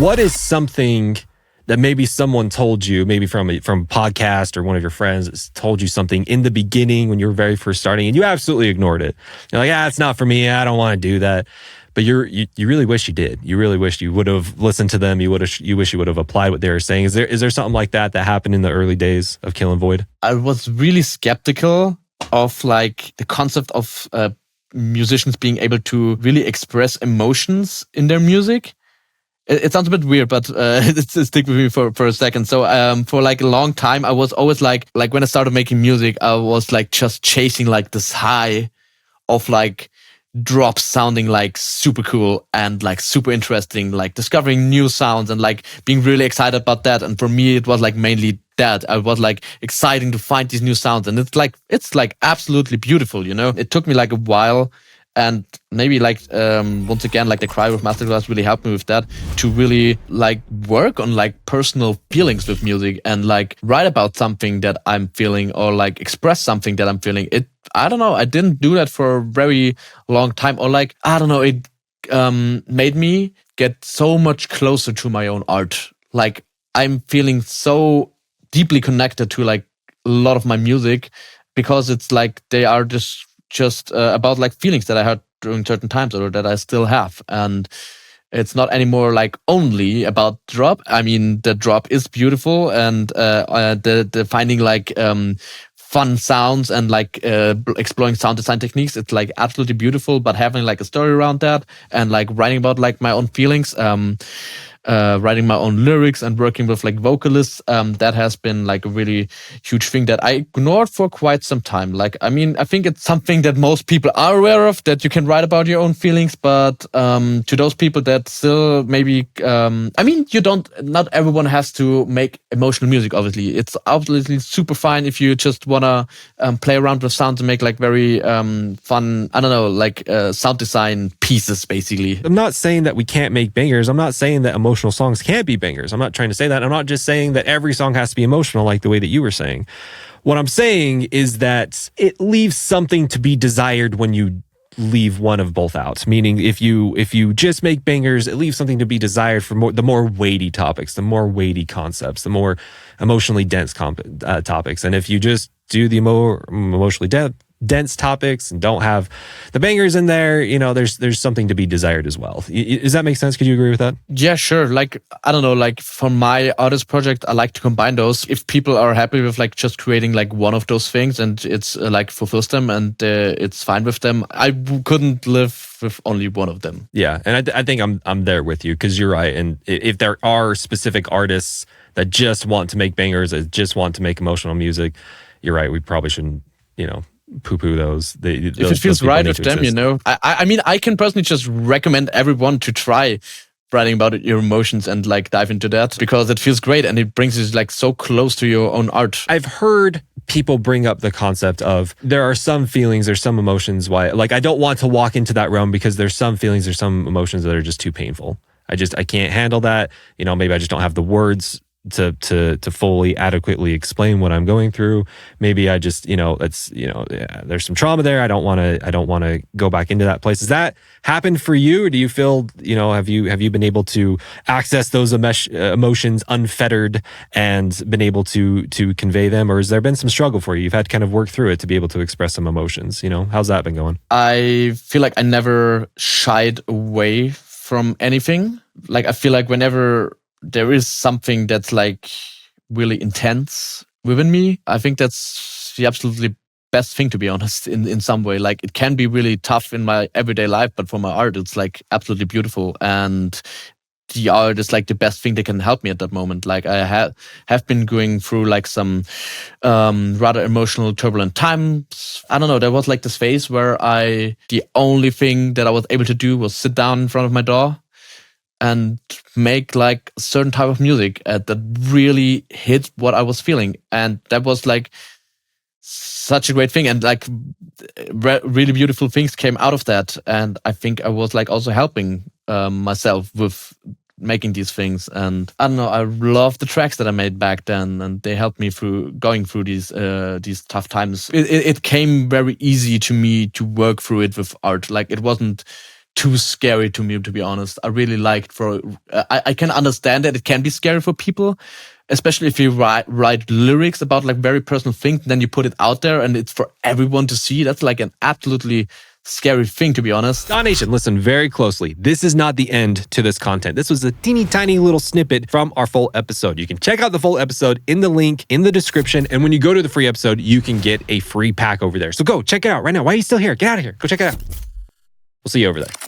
What is something that maybe someone told you, maybe from a podcast or one of your friends told you something in the beginning when you were very first starting, and you absolutely ignored it? You're like, it's not for me. I don't want to do that. But you really wish you did. You really wish you would have listened to them. You wish you would have applied what they were saying. Is there something like that happened in the early days of Kill and Void? I was really skeptical of like the concept of musicians being able to really express emotions in their music. It sounds a bit weird, but stick with me for a second. So for like a long time, I was always like when I started making music, I was like just chasing like this high of like drops sounding like super cool and like super interesting, like discovering new sounds and like being really excited about that. And for me, it was like mainly that. I was like exciting to find these new sounds, and it's like absolutely beautiful, you know? It took me like a while, and maybe like once again, like the Cry with Masterclass really helped me with that, to really like work on like personal feelings with music and like write about something that I'm feeling or like express something that I'm feeling. I don't know, I didn't do that for a very long time, or like, I don't know, it made me get so much closer to my own art. Like I'm feeling so deeply connected to like a lot of my music, because it's like they are just about like feelings that I had during certain times or that I still have. And it's not anymore like only about drop. I mean, the drop is beautiful, and the finding like fun sounds and like exploring sound design techniques, it's like absolutely beautiful. But having like a story around that and like writing about like my own feelings, writing my own lyrics and working with like vocalists, that has been like a really huge thing that I ignored for quite some time. Like, I mean, I think it's something that most people are aware of, that you can write about your own feelings, but to those people that still maybe, I mean, not everyone has to make emotional music, obviously. It's obviously super fine if you just wanna play around with sounds and make like very fun, I don't know, like sound design pieces, basically. I'm not saying that we can't make bangers. I'm not saying that emotional songs can't be bangers. I'm not trying to say that. I'm not just saying that every song has to be emotional like the way that you were saying. What I'm saying is that it leaves something to be desired when you leave one of both out. Meaning if you just make bangers, it leaves something to be desired for the more weighty topics, the more weighty concepts, the more emotionally dense topics. And if you just do the more emotionally dense topics and don't have the bangers in there, you know, there's something to be desired as well. Does that make sense? Could you agree with that? Yeah, sure. Like, I don't know, like for my artist project, I like to combine those. If people are happy with like just creating like one of those things and it's like fulfills them and it's fine with them, I couldn't live with only one of them. Yeah, and I think I'm there with you, because you're right. And if there are specific artists that just want to make bangers, that just want to make emotional music, you're right. We probably shouldn't, you know, poo-poo those. If it feels right with them, you know. I mean, I can personally just recommend everyone to try writing about your emotions and like dive into that, because it feels great and it brings you like so close to your own art. I've heard people bring up the concept of there are some feelings, there's some emotions why, like, I don't want to walk into that realm because there's some feelings, there's some emotions that are just too painful. I can't handle that. You know, maybe I just don't have the words to fully adequately explain what I'm going through. Maybe I just, you know, there's some trauma there. I don't want to go back into that place. Has that happened for you, or do you feel, you know, have you been able to access those emotions unfettered and been able to convey them, or has there been some struggle for you? You've had to kind of work through it to be able to express some emotions. You know, how's that been going? I feel like I never shied away from anything. Like, I feel like whenever there is something that's like really intense within me, I think that's the absolutely best thing, to be honest, in some way. Like, it can be really tough in my everyday life, but for my art, it's like absolutely beautiful. And the art is like the best thing that can help me at that moment. Like, I have been going through like some rather emotional, turbulent times. I don't know, there was like this phase where the only thing that I was able to do was sit down in front of my DAW and make like a certain type of music that really hit what I was feeling. And that was like such a great thing. And like really beautiful things came out of that. And I think I was like also helping myself with making these things. And I don't know, I love the tracks that I made back then, and they helped me through going through these tough times. It came very easy to me to work through it with art. Like, it wasn't too scary to me, to be honest. I really liked I can understand that it can be scary for people, especially if you write lyrics about like very personal things, then you put it out there and it's for everyone to see. That's like an absolutely scary thing, to be honest. DAW Nation, listen very closely. This is not the end to this content. This was a teeny tiny little snippet from our full episode. You can check out the full episode in the link in the description. And when you go to the free episode, you can get a free pack over there. So go check it out right now. Why are you still here? Get out of here. Go check it out. We'll see you over there.